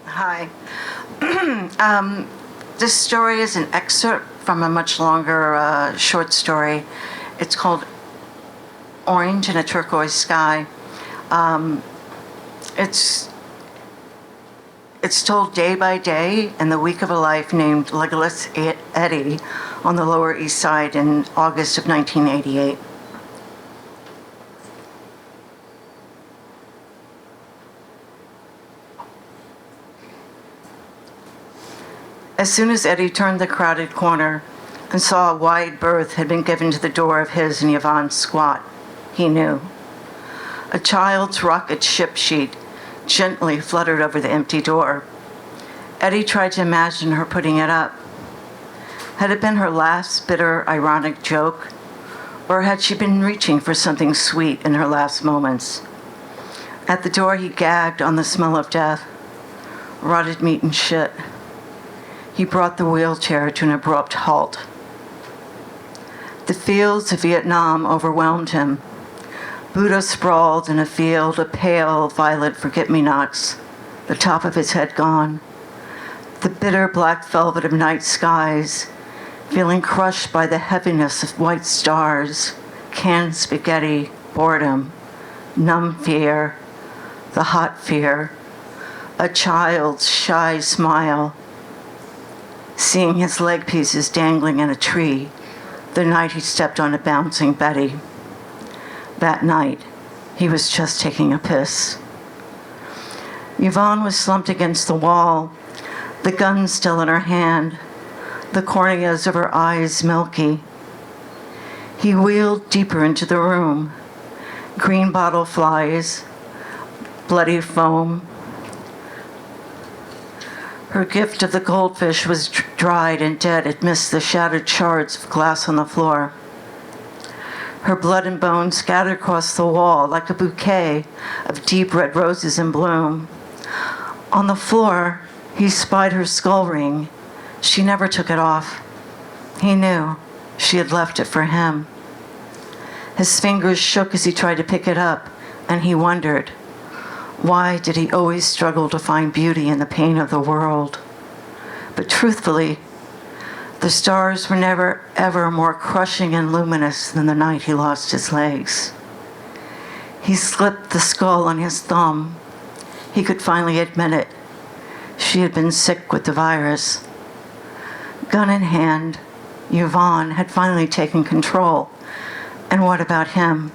Hi. This story is an excerpt from a much longer short story. It's called Orange in a Turquoise Sky. It's told day by day in the week of a life named Legolas Eddie on the Lower East Side in August of 1988. As soon as Eddie turned the crowded corner and saw a wide berth had been given to the door of his and Yvonne's squat, he knew. A child's rocket ship sheet gently fluttered over the empty door. Eddie tried to imagine her putting it up. Had it been her last bitter, ironic joke, or had she been reaching for something sweet in her last moments? At the door, he gagged on the smell of death, rotted meat and shit. He brought the wheelchair to an abrupt halt. The fields of Vietnam overwhelmed him. Buddha sprawled in a field of pale violet forget-me-nots, the top of his head gone. The bitter black velvet of night skies, feeling crushed by the heaviness of white stars, canned spaghetti, boredom, numb fear, the hot fear, a child's shy smile, seeing his leg pieces dangling in a tree the night he stepped on a bouncing Betty. That night, he was just taking a piss. Yvonne was slumped against the wall, the gun still in her hand, the corneas of her eyes milky. He wheeled deeper into the room. Green bottle flies, bloody foam. Her gift of the goldfish was dried and dead amidst the shattered shards of glass on the floor. Her blood and bones scattered across the wall like a bouquet of deep red roses in bloom. On the floor, he spied her skull ring. She never took it off. He knew she had left it for him. His fingers shook as he tried to pick it up, and he wondered, why did he always struggle to find beauty in the pain of the world? But truthfully, the stars were never, ever more crushing and luminous than the night he lost his legs. He slipped the skull on his thumb. He could finally admit it. She had been sick with the virus. Gun in hand, Yvonne had finally taken control. And what about him?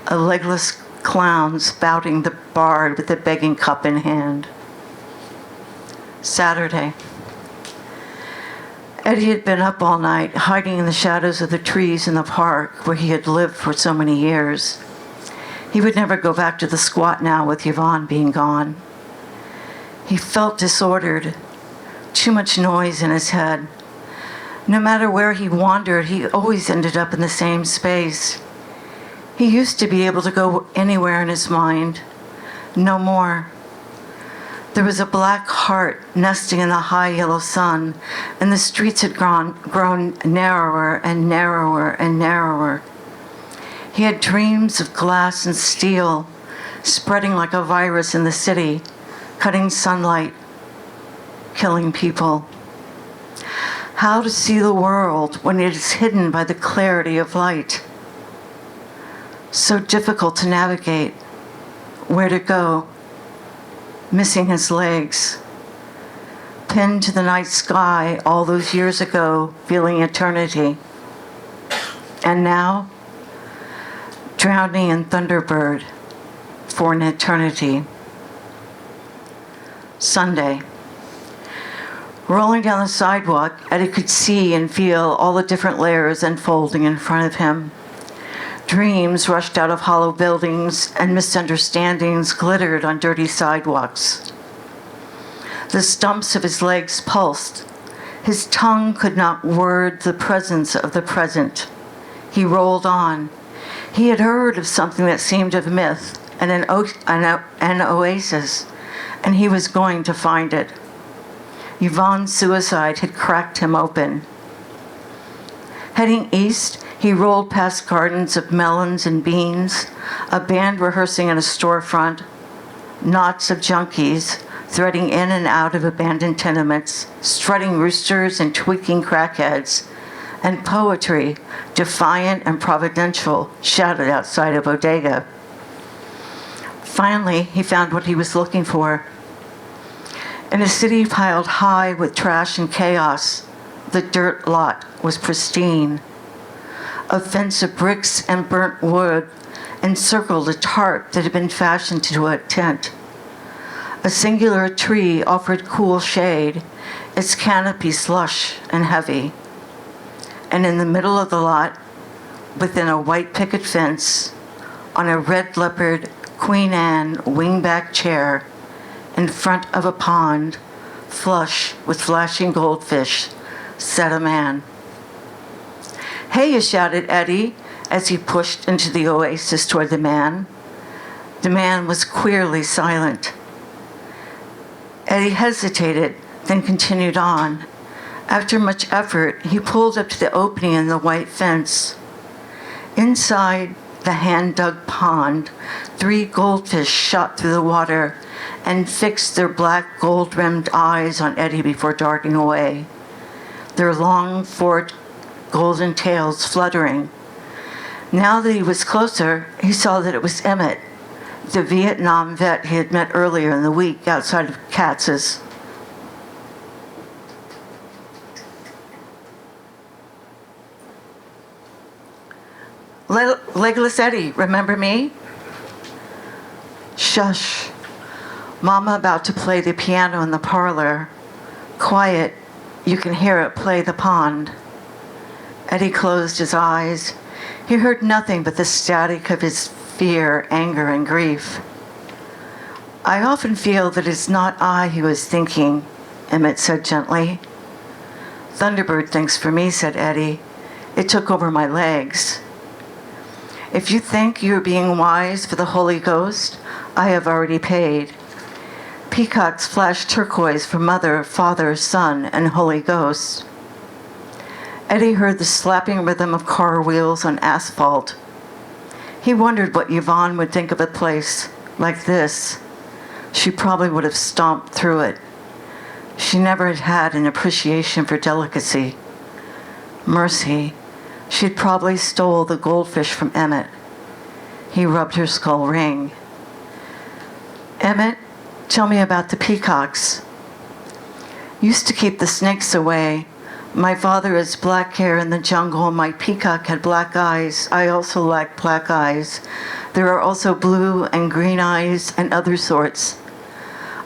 A legless clown spouting the bard with a begging cup in hand. Saturday. Eddie had been up all night, hiding in the shadows of the trees in the park where he had lived for so many years. He would never go back to the squat now with Yvonne being gone. He felt disordered, too much noise in his head. No matter where he wandered, he always ended up in the same space. He used to be able to go anywhere in his mind. No more. There was a black heart nesting in the high yellow sun, and the streets had grown narrower and narrower and narrower. He had dreams of glass and steel, spreading like a virus in the city, cutting sunlight, killing people. How to see the world when it is hidden by the clarity of light? So difficult to navigate. Where to go? Missing his legs. Pinned to the night sky all those years ago, feeling eternity. And now, drowning in Thunderbird for an eternity. Sunday. Rolling down the sidewalk, Eddie could see and feel all the different layers unfolding in front of him. Dreams rushed out of hollow buildings, and misunderstandings glittered on dirty sidewalks. The stumps of his legs pulsed. His tongue could not word the presence of the present. He rolled on. He had heard of something that seemed of myth and an oasis, and he was going to find it. Yvonne's suicide had cracked him open. Heading east, he rolled past gardens of melons and beans, a band rehearsing in a storefront, knots of junkies, threading in and out of abandoned tenements, strutting roosters and tweaking crackheads, and poetry, defiant and providential, shouted outside a bodega. Finally, he found what he was looking for. In a city piled high with trash and chaos, the dirt lot was pristine. A fence of bricks and burnt wood encircled a tarp that had been fashioned into a tent. A singular tree offered cool shade, its canopy slush and heavy. And in the middle of the lot, within a white picket fence, on a red leopard Queen Anne wingback chair, in front of a pond, flush with flashing goldfish, sat a man. "Hey," shouted Eddie as he pushed into the oasis toward the man. The man was queerly silent. Eddie hesitated, then continued on. After much effort, he pulled up to the opening in the white fence. Inside the hand-dug pond, 3 goldfish shot through the water and fixed their black gold-rimmed eyes on Eddie before darting away, their long, forked, golden tails fluttering. Now that he was closer, he saw that it was Emmett, the Vietnam vet he had met earlier in the week outside of Katz's. "Legless Eddie, remember me?" "Shush. Mama about to play the piano in the parlor. Quiet. You can hear it play the pond." Eddie closed his eyes. He heard nothing but the static of his fear, anger, and grief. "I often feel that it's not I who is thinking," Emmett said gently. "Thunderbird thinks for me," said Eddie. "It took over my legs. If you think you are being wise for the Holy Ghost, I have already paid. Peacocks flash turquoise for Mother, Father, Son, and Holy Ghost." Eddie heard the slapping rhythm of car wheels on asphalt. He wondered what Yvonne would think of a place like this. She probably would have stomped through it. She never had had an appreciation for delicacy. Mercy. She'd probably stole the goldfish from Emmett. He rubbed her skull ring. "Emmett, tell me about the peacocks." "Used to keep the snakes away. My father has black hair in the jungle. My peacock had black eyes. I also lack black eyes. There are also blue and green eyes and other sorts.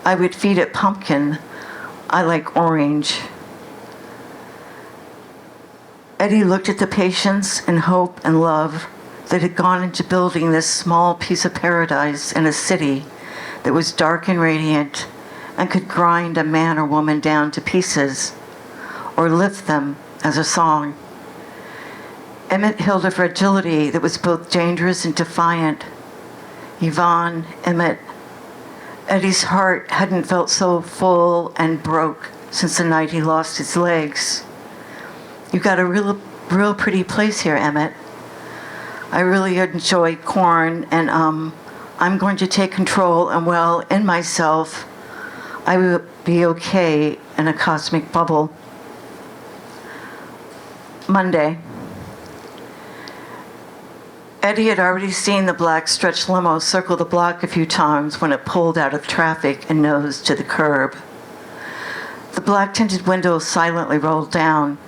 I would feed it pumpkin. I like orange." Eddie looked at the patience and hope and love that had gone into building this small piece of paradise in a city that was dark and radiant and could grind a man or woman down to pieces or lift them as a song. Emmett held a fragility that was both dangerous and defiant. Yvonne, Emmett. Eddie's heart hadn't felt so full and broke since the night he lost his legs. "You've got a real pretty place here, Emmett. I really enjoy corn, and I'm going to take control, and well, in myself, I will be okay in a cosmic bubble." Monday. Eddie had already seen the black stretch limo circle the block a few times when it pulled out of traffic and nosed to the curb. The black-tinted window silently rolled down.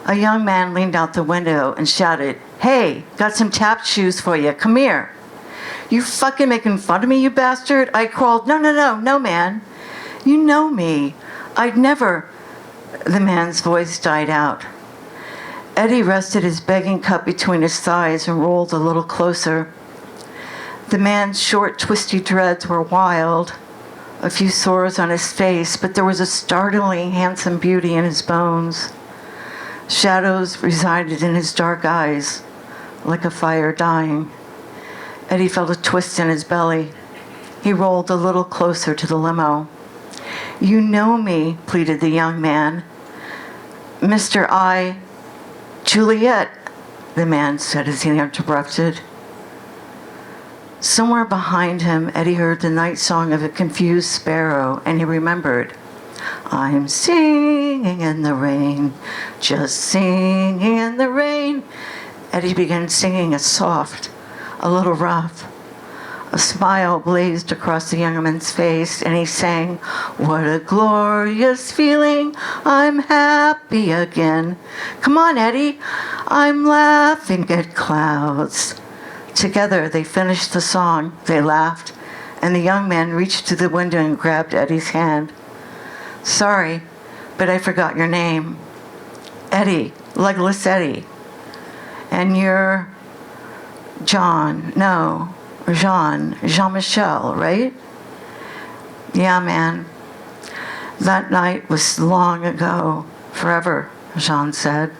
A young man leaned out the window and shouted, "Hey, got some tap shoes for you. Come here." "You fucking making fun of me, you bastard?" I crawled. No, man. You know me. I'd never." The man's voice died out. Eddie rested his begging cup between his thighs and rolled a little closer. The man's short, twisty dreads were wild, a few sores on his face, but there was a startlingly handsome beauty in his bones. Shadows resided in his dark eyes, like a fire dying. Eddie felt a twist in his belly. He rolled a little closer to the limo. "You know me," pleaded the young man. "Mr. Juliet," the man said as he interrupted. Somewhere behind him, Eddie heard the night song of a confused sparrow, and he remembered. I'm singing in the rain, just singing in the rain. Eddie began singing it soft, a little rough. A smile blazed across the young man's face, and he sang, what a glorious feeling, I'm happy again. Come on, Eddie, I'm laughing at clouds. Together, they finished the song, they laughed, and the young man reached to the window and grabbed Eddie's hand. Sorry, but I forgot your name. Eddie, Legless Eddie. And you're Jean-Michel, right? Yeah, man. That night was long ago, forever, Jean said.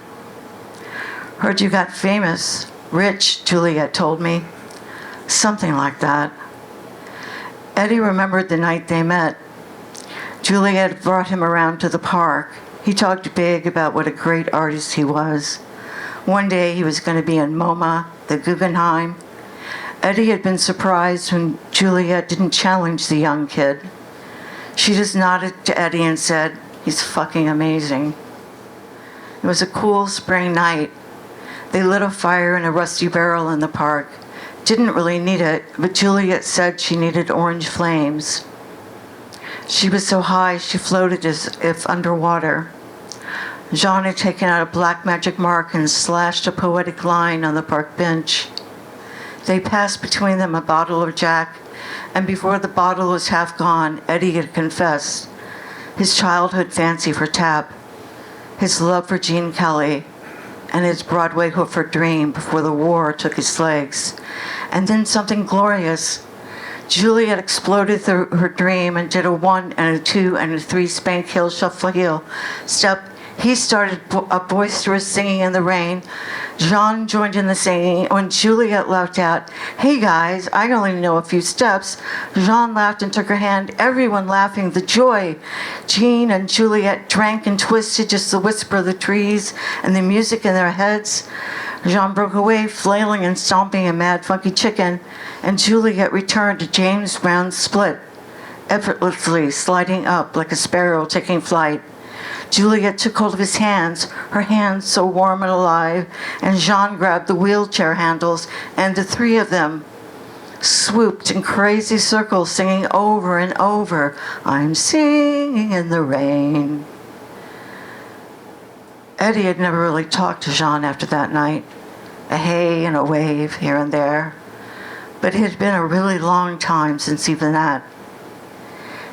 Heard you got famous, rich, Juliet told me. Something like that. Eddie remembered the night they met. Juliet brought him around to the park. He talked big about what a great artist he was. One day he was going to be in MoMA, the Guggenheim. Eddie had been surprised when Juliet didn't challenge the young kid. She just nodded to Eddie and said, he's fucking amazing. It was a cool spring night. They lit a fire in a rusty barrel in the park. Didn't really need it, but Juliet said she needed orange flames. She was so high she floated as if underwater. Jean had taken out a black magic mark and slashed a poetic line on the park bench. They passed between them a bottle of Jack, and before the bottle was half gone, Eddie had confessed his childhood fancy for tap, his love for Gene Kelly, and his Broadway hoofer dream before the war took his legs. And then something glorious. Juliet exploded through her dream and did a 1 and a 2 and a 3 spank heel shuffle heel step. He started a boisterous singing in the rain. Jean joined in the singing. When Juliet laughed out, hey guys, I only know a few steps, Jean laughed and took her hand, everyone laughing, the joy. Jean and Juliet drank and twisted, just the whisper of the trees and the music in their heads. Jean broke away, flailing and stomping a mad funky chicken, and Juliet returned to James Brown's Split, effortlessly sliding up like a sparrow taking flight. Juliet took hold of his hands, her hands so warm and alive, and Jean grabbed the wheelchair handles, and the three of them swooped in crazy circles, singing over and over, I'm singing in the rain. Eddie had never really talked to Jean after that night, a hey and a wave here and there, but it had been a really long time since even that.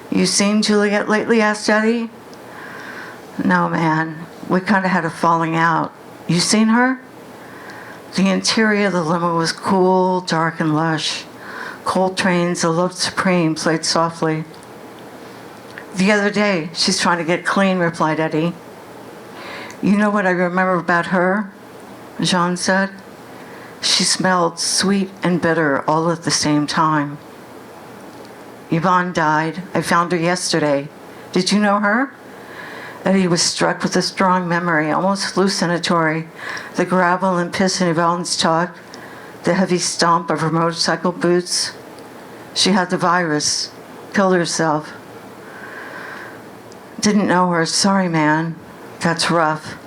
You seen Juliet lately? Asked Eddie. No, man, we kind of had a falling out. You seen her? The interior of the limo was cool, dark, and lush. Coltrane's A Love Supreme played softly. The other day, she's trying to get clean, replied Eddie. You know what I remember about her? Jean said. She smelled sweet and bitter all at the same time. Yvonne died. I found her yesterday. Did you know her? Eddie was struck with a strong memory, almost hallucinatory. The gravel and piss in Yvonne's talk, the heavy stomp of her motorcycle boots. She had the virus, killed herself. Didn't know her. Sorry, man. That's rough.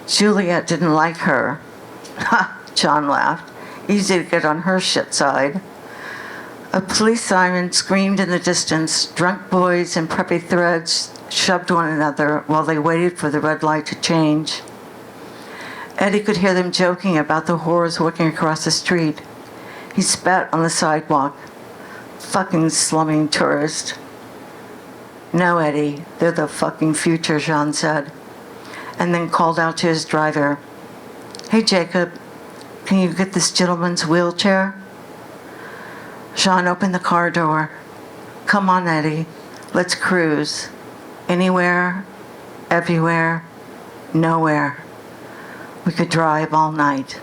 Juliet didn't like her. Ha, John laughed. Easy to get on her shit side. A police siren screamed in the distance. Drunk boys in preppy threads shoved one another while they waited for the red light to change. Eddie could hear them joking about the whores walking across the street. He spat on the sidewalk. Fucking slumming tourist. No, Eddie, they're the fucking future, Jean said, and then called out to his driver. Hey, Jacob, can you get this gentleman's wheelchair? Jean opened the car door. Come on, Eddie, let's cruise. Anywhere, everywhere, nowhere. We could drive all night.